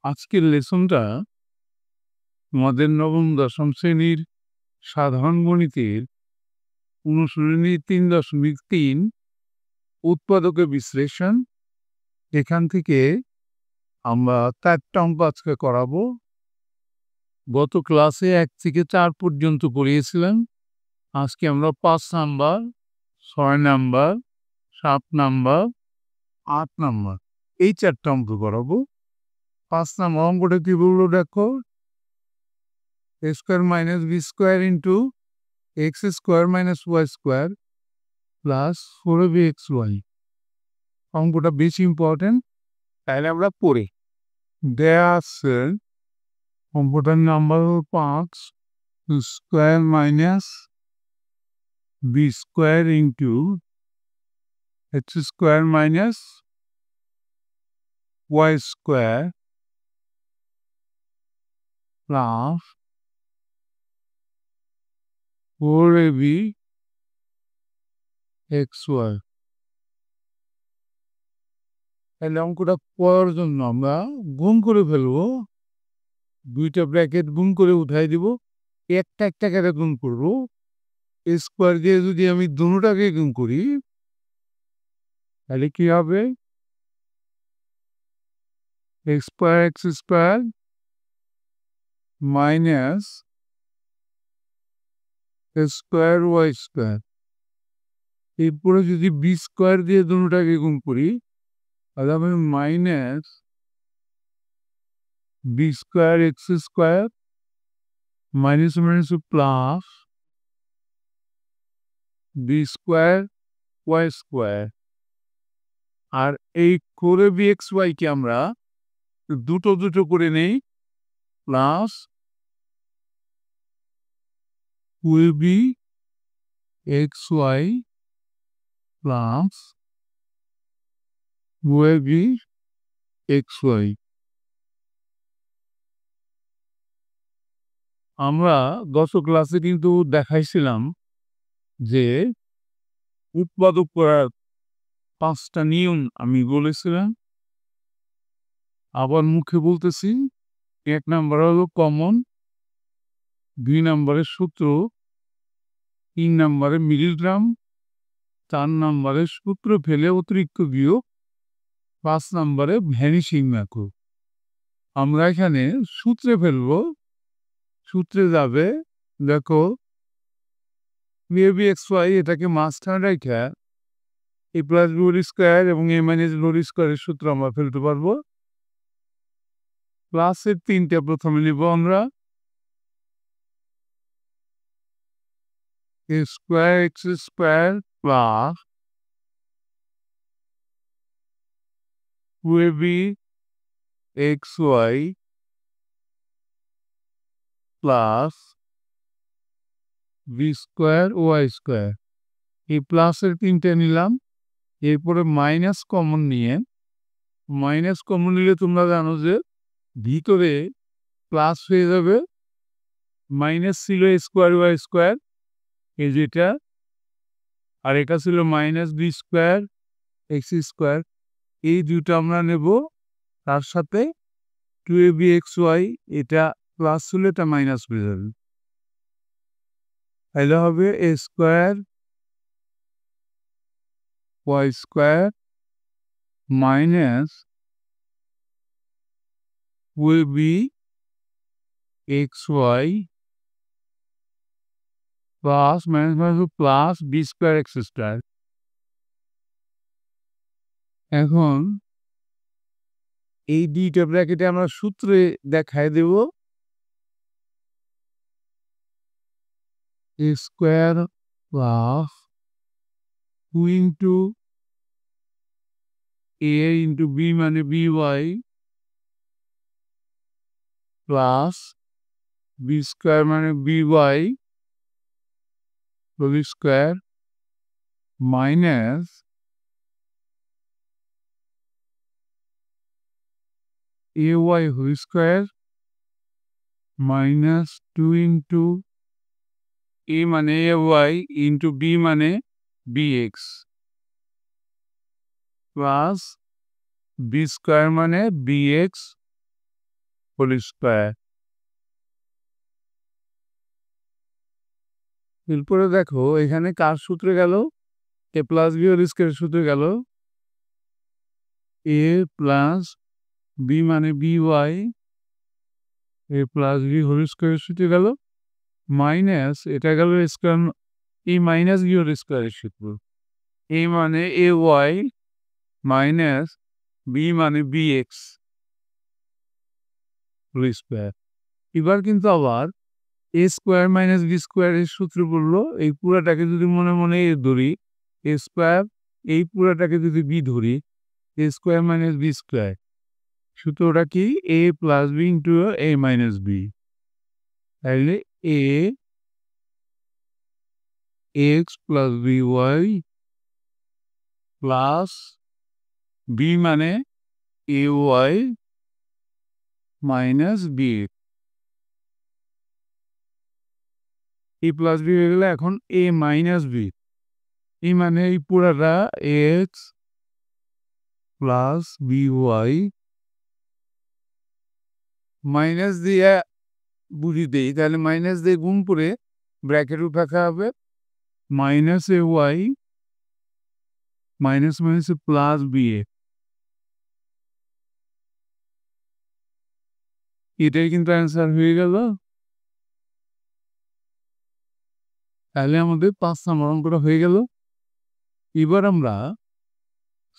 আজকের লেসনটা তোমাদের নবম দশম শ্রেণীর সাধারণ গণিতের অনুশীলনী 3.3 উৎপাদকের বিশ্লেষণ। এখান থেকে আমরা 4টা অঙ্ক আজকে করাবো। গত ক্লাসে 1 থেকে 4 পর্যন্ত পড়িয়েছিলাম। আজকে আমরা 5 নাম্বার, 6 নাম্বার, 7 নাম্বার, 8 নাম্বার এই 4টা অঙ্ক করাবো। 5 নাম্বার অঙ্কটা কি বললো দেখো, a square minus b square into x square minus y square plus 4bxy। অঙ্কটা বেশি ইম্পর্টেন্ট, তাহলে আমরা পড়ি। দেয়া আছে অঙ্কটার number 5, square minus B square into X square minus Y square plus 4ab xy। তাহলে অঙ্কটা পড়ার জন্য আমরা গুণ করে ফেলবো। 2টা ব্র্যাকেট গুণ করে উঠাই দিব, একটা একটা করে গুণ করবো। স্কোয়ার দিয়ে যদি আমি দুটোটাকে গুণ করি তাহলে কি হবে, X square minus square Y square. এরপরে যদি বি স্কোয়ার দিয়ে দুটোটাকে গুণ করি তাহলে আমি minus B square X square minus minus plus B square Y square. আর এই করে বি এক্স ওয়াইকে আমরা দুটো দুটো করে নেই, plus B X Y plus B X Y. আমরা গত ক্লাসে কিন্তু দেখাইছিলাম যে উৎপাদক করার 5টা নিয়ম আমি বলেছিলাম, আবার মুখে বলতেছি। 1 নাম্বার হলো কমন, 2 নাম্বারের সূত্র, 3 নাম্বারে মিলিগ্রাম, 4 নাম্বারে সূত্র ফেলে অতিরিক্ত বিয়োগ, 5 নাম্বারে ভ্যানিশিং ম্যাক্রো। আমরা এখানে সূত্রে ফেলবো। সূত্রে যাবে, দেখো বি এক্স ওয়াই এটাকে মাঝখানে রেখে এ প্লাস রোল স্কোয়ার এবং এ মাইনাস রোল স্কোয়ারের সূত্র আমরা ফেলতে পারবো। প্লাসের 3টা প্রথমে নিব আমরা, A square X square plus 2ab xy plus B square Y square. এই প্লাসের 3টা নিলাম। এরপরে মাইনাস কমন নিয়ে, মাইনাস কমন নিলে তোমরা জানো যে ভিতরে প্লাস হয়ে যাবে। মাইনাস ছিল স্কোয়ার ওয়াই স্কোয়ার এই যেটা, আর এটা ছিল minus B square X square. এই দুটো আমরা নেব, তার সাথে 2ab xy এটা প্লাস ছিল এটা মাইনাস হয়ে যাবে। তাহলে হবে A square Y square minus 2ab xy plus minus minus plus B square X square. এখন এই 2টা ব্র্যাকেটে আমরা সূত্রে দেখায় দেব, A square plus 2 into A into B মানে B Y plus B square মানে B Y whole square minus A Y whole square minus 2 into A মানে এ ওয়াই ইন্টু বি মানে B X plus B square মানে B X whole square. এরপরে দেখো এখানে কার সূত্রে গেল, এ প্লাস বি হোল স্কয়ারের সূত্রে গেল। এ প্লাস বি মানে বি ওয়াই, এ প্লাস বি হোল স্কয়ারের সূত্রে গেল, মাইনাস এটা গেল স্কয়ার, এ মাইনাস বি হোল স্কয়ারের সূত্র। এ মানে এ ওয়াই মাইনাস বি মানে বি এক্স হোল স্কয়ার। এবার কিন্তু আবার এ স্কোয়ার মাইনাস বি স্কোয়ারের সূত্র বললো, এই পুরাটাকে যদি মনে মনে এ ধরি এ স্কোয়ার, এই পুরাটাকে যদি বি ধরি A square minus B square, সূত্রটা কি A plus B into A minus B. তাহলে A X plus B Y plus B মানে A Y minus B, A plus B হয়ে গেলে এখন এ মাইনাস বি, এই মানে এই পুরাটা X plus B Y minus দিয়ে বুঝি দেই, তাহলে মাইনাস দিয়ে গুণ করে ব্র্যাকেট উঠাতে হবে মাইনাস এ ওয়াই মাইনাস মাইনাসে প্লাস বি এ। এটাই কিন্তু অ্যান্সার হয়ে গেল। তাহলে আমাদের 5 নম্বর অঙ্কটা হয়ে গেল। এবার আমরা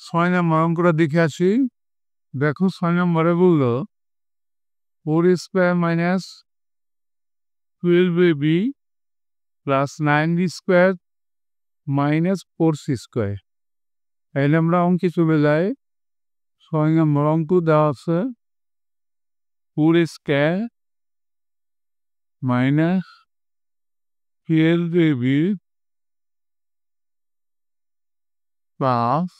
6 নম্বর অঙ্কটা দেখে আসি। দেখো 6 নম্বরে বললো 4 square minus 12ab plus 9b square minus 4c square. তাহলে আমরা অঙ্কে চলে যাই। 6 নম্বর অঙ্ক দেওয়া আছে 4 square minus 12ab plus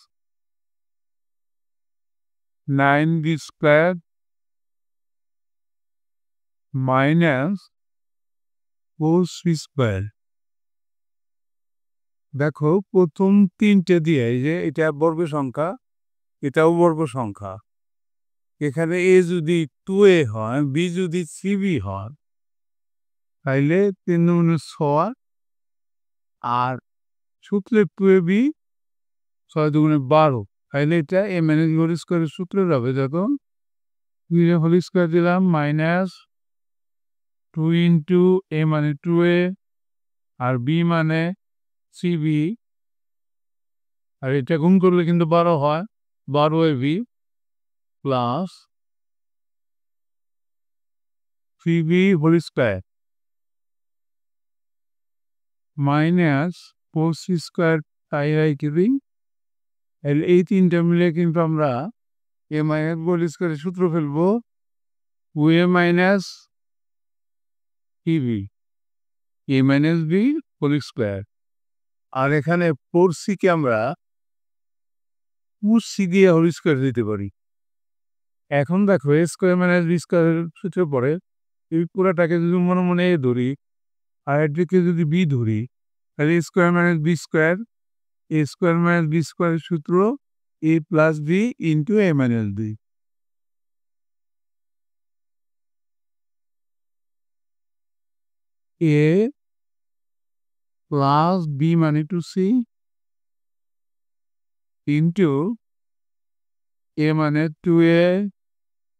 9b square minus 4c square. দেখো প্রথম তিনটে দিয়ে যে এটা বর্গ সংখ্যা, এটাও বর্গ সংখ্যা। এখানে এ যদি 2a হয়, বি যদি 3b হয়, তাইলে 3 × 6 আর সূত্রে 2ab 6 × 12, তাইলে এটা এ মাইনাস বি হোল স্কয়ারের সূত্রে যাবে। যখন 2 হোল স্কয়ার দিলাম মাইনাস 2 ইন্টু এ মানে 2a আর বি মানে 3b, আর এটা গুণ করলে কিন্তু 12 হয়, 12ab plus 3b whole square minus 4c square তাই দিই। এই তিনটা মিলে কিন্তু আমরা এ মাইনাস হোল স্কয়ারের সূত্র ফেলবো 2a মাইনাস বি, এ মাইনাস বি হোল স্কয়ার। আর এখানে 4c কে আমরা 2c দিয়ে হোল স্কয়ার দিতে পারি। এখন দেখো এ স্কোয়ার মাইনাস বি স্কোয়ারের সূত্রে পড়ে এই পুরাটাকে যদি মনে মনে এ ধরি আর এটিকে যদি বি ধরি, তাহলে এ স্কোয়ার মাইনাস বি স্কোয়ার, এ স্কোয়ার মাইনাস বি স্কোয়ারের সূত্র এ plus B into A minus B. A plus B মানে 2c ইন্টু এ মানে 2a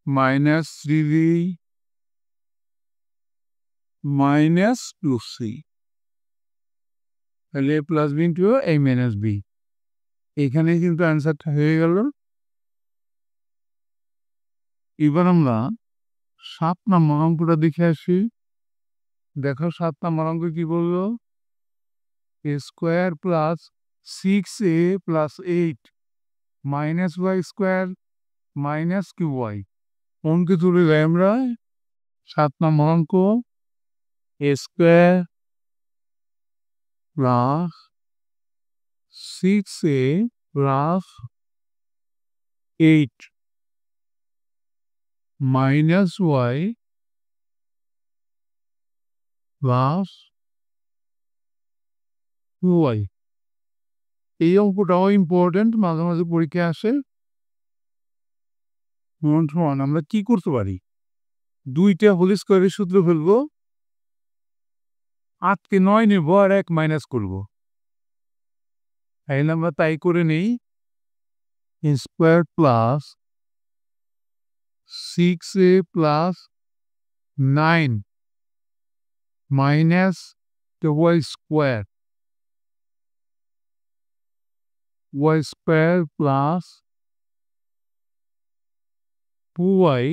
minus 3b minus 2c, তাহলে এ plus B into A minus B. এখানে কিন্তু অ্যান্সারটা হয়ে গেল। এবার আমরা 7 নম্বর অঙ্কটা দেখে আসি। দেখো 7 নম্বর অঙ্ক কি বললো, A square plus 6a plus 8 minus Y square minus Q Y. অঙ্কে তুলে যাই আমরা। 7 নম্বর অঙ্ক A square plus 6a plus 8 minus Y plus Q Y. এই অঙ্কটাও ইম্পর্টেন্ট, মাঝে মাঝে পরীক্ষায় আসে। আমরা কি করতে পারি, 2টা হোল স্কোয়ারের সূত্র ফেলবো, 8কে 9 নেব আর 1 মাইনাস করব। তাহলে আমরা তাই করে নেই। Square plus 6a plus 9 minus y square plus 2y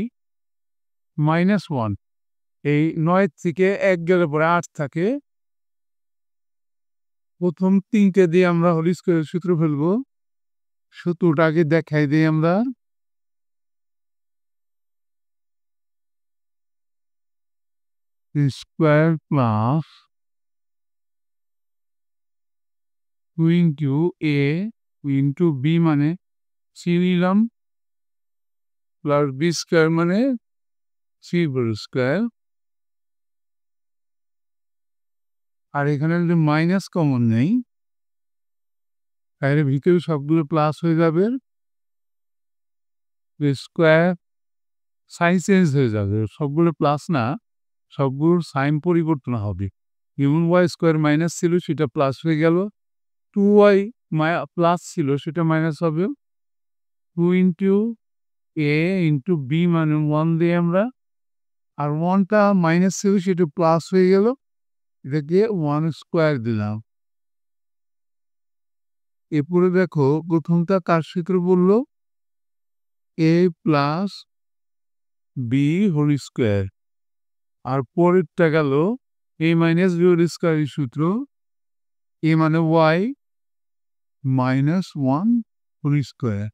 minus 1। এই 9 থেকে 1 গেলে পরে 8 থাকে। প্রথম 3টে দিয়ে আমরা হোল স্কোয়ারের সূত্র ফেলবো। সূত্রটাকে দেখাই দিই আমরা। Square plus 2 into a into b মানে c নিলাম, প্লাস b স্কোয়ার মানে c স্কোয়ার। আর এখানে যদি মাইনাস কমন নেই তাহলে ভিতরে সবগুলো প্লাস হয়ে যাবে। স্কোয়ার সাইন চেঞ্জ হয়ে যাবে, সবগুলো প্লাস না, সবগুলোর সাইন পরিবর্তন হবে। যেমন ওয়াই স্কোয়ার মাইনাস ছিল সেটা প্লাস হয়ে গেল, 2y প্লাস ছিল সেটা মাইনাস হবে। 2 ইন্টু a ইন্টু বি মানে 1 দিয়ে আমরা, আর 1টা মাইনাস ছিল সেটা প্লাস হয়ে গেল, এটাকে 1 স্কোয়ার দিলাম। এরপরে দেখো প্রথমটা কার সূত্র বললো, a plus B whole square, আর পরেরটা গেল a মাইনাস বি হোল স্কোয়ারের সূত্র, a মানে y মাইনাস 1 হোল স্কোয়ার।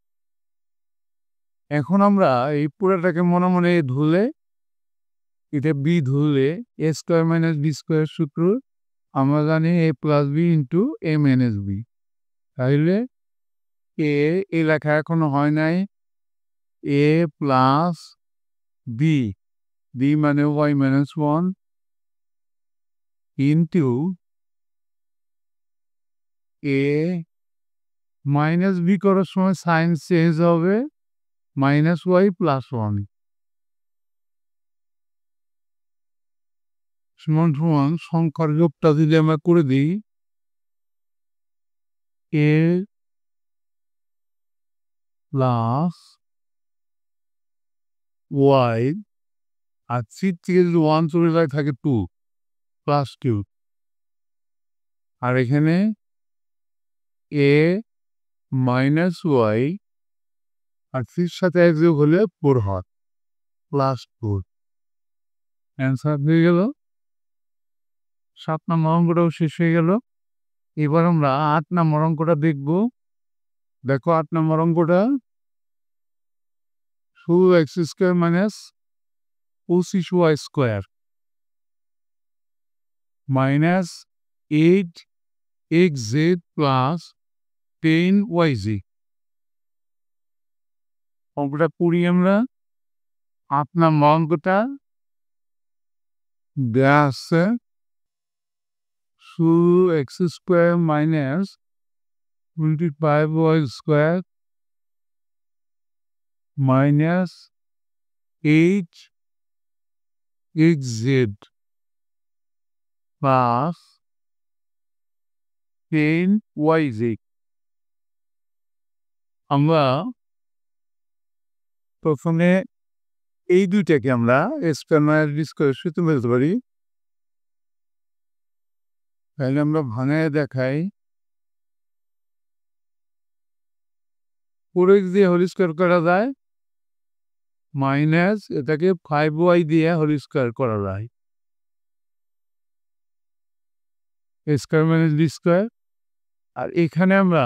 এখন আমরা এই পুরাটাকে মনে মনে ধুলে, এটা বি ধুলে এ স্কোয়ার মাইনাস বি স্কোয়ার সূত্র আমরা জানি এ plus B into A minus B. তাহলে এ লেখা এখনো হয় নাই, এ প্লাস বি, বি মানে Y minus 1 into A minus B করার সময় সাইন চেঞ্জ হবে, মাইনাস ওয়াই প্লাস 1 সমান সমান সংখ্যার যোগটা যদি আমরা করে দিই, এ প্লাস ওয়াই আর 3 থেকে যদি 1 চলে যায় থাকে 2 প্লাস 2, আর এখানে এ মাইনাস ওয়াই আর 3 সাথে 1 যোগ হলে 4 হয়, প্লাস 4। অ্যান্সার হয়ে গেল। 7 নম্বর অঙ্কটাও শেষ হয়ে গেল। এবার আমরা 8 নম্বর অঙ্কটা দেখব। দেখো 8 নম্বর অঙ্কটা, 2x square minus 25y square minus 8xz plus 10yz। অঙ্কটা পড়ি আমরা। 8 নম্বর অঙ্কটা দেয়া আছে 2x square minus 25y square minus 8xz plus 10yz। আমরা প্রথমে এই দুইটাকে আমরা স্কোয়ার মাইনাস বি স্কোয়ার সূত্র বলতে পারি। তাহলে আমরা ভাঙায় দেখাই, 4x দিয়ে হোল স্কোয়ার করা যায়, মাইনাস এটাকে 5y দিয়ে হোল স্কোয়ার করা যায়, স্কোয়ার মাইনাস বি স্কোয়ার। আর এখানে আমরা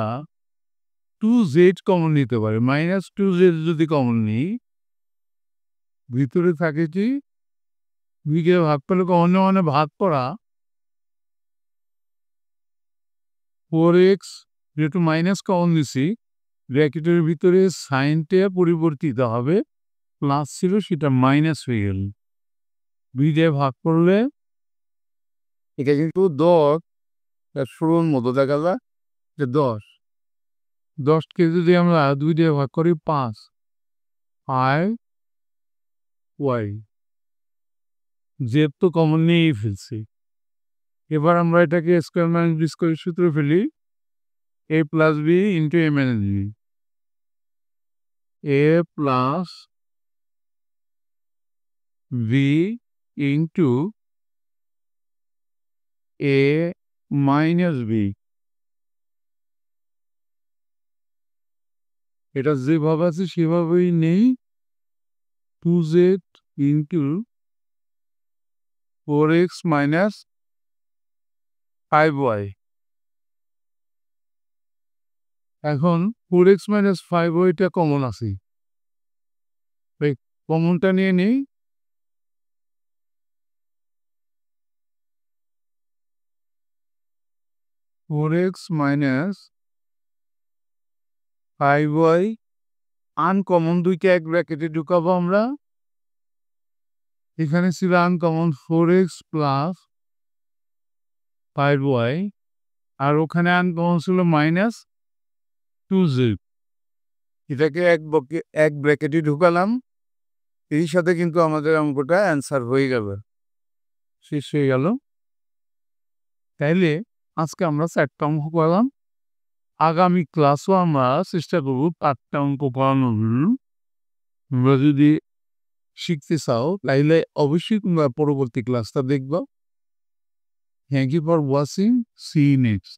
2z কমন নিতে পারি, মাইনাস 2z যদি কমন নিই, ভিতরে থাকে কি বিকে ভাগ করলে কমন মানে ভাগ করা, 4x যেহেতু মাইনাস কমন দিছি, ব্র্যাকেটের ভিতরে সাইনটা পরিবর্তিত হবে, প্লাস ছিল সেটা মাইনাস হয়ে গেল, বি দিয়ে ভাগ করলে এটা কিন্তু 10 ষোলোর মতো দেখা যায় যে 10কে যদি আমরা 2 দিয়ে ভাগ করি 5y জেড তো কমন নিয়েই ফেলছি। এবার আমরা এটাকে স্কোয়ার মাইনাস বি স্কোয়ারের সূত্রে ফেলি, এ plus B into A minus B. A plus B into A minus B. এটা যেভাবে আছে সেভাবেই নেই। 2z into 4x minus 5y। এখন 4x মাইনাস 5yটা কমন আছে, এই কমনটা নিয়ে নেই। 4x মাইনাস 5y আনকমন, দুইটা এক ব্র্যাকেটে ঢুকাবো আমরা। এখানে ছিল আনকমন 4x প্লাস 5y, আর ওখানে আনকমন ছিল মাইনাস 2z। এটাকে এক ব্র্যাকেটে ঢুকালাম, এর সাথে কিন্তু আমাদের অঙ্কটা অ্যান্সার হয়ে গেল, শেষ হয়ে গেল। তাইলে আজকে আমরা 4টা অঙ্ক করলাম। আগামী ক্লাসও আমরা চেষ্টা করব 8টা অঙ্ক করানোর জন্য। তোমরা যদি শিখতে চাও তাইলে অবশ্যই তোমরা পরবর্তী ক্লাসটা দেখবা। Thank you for watching, see you next.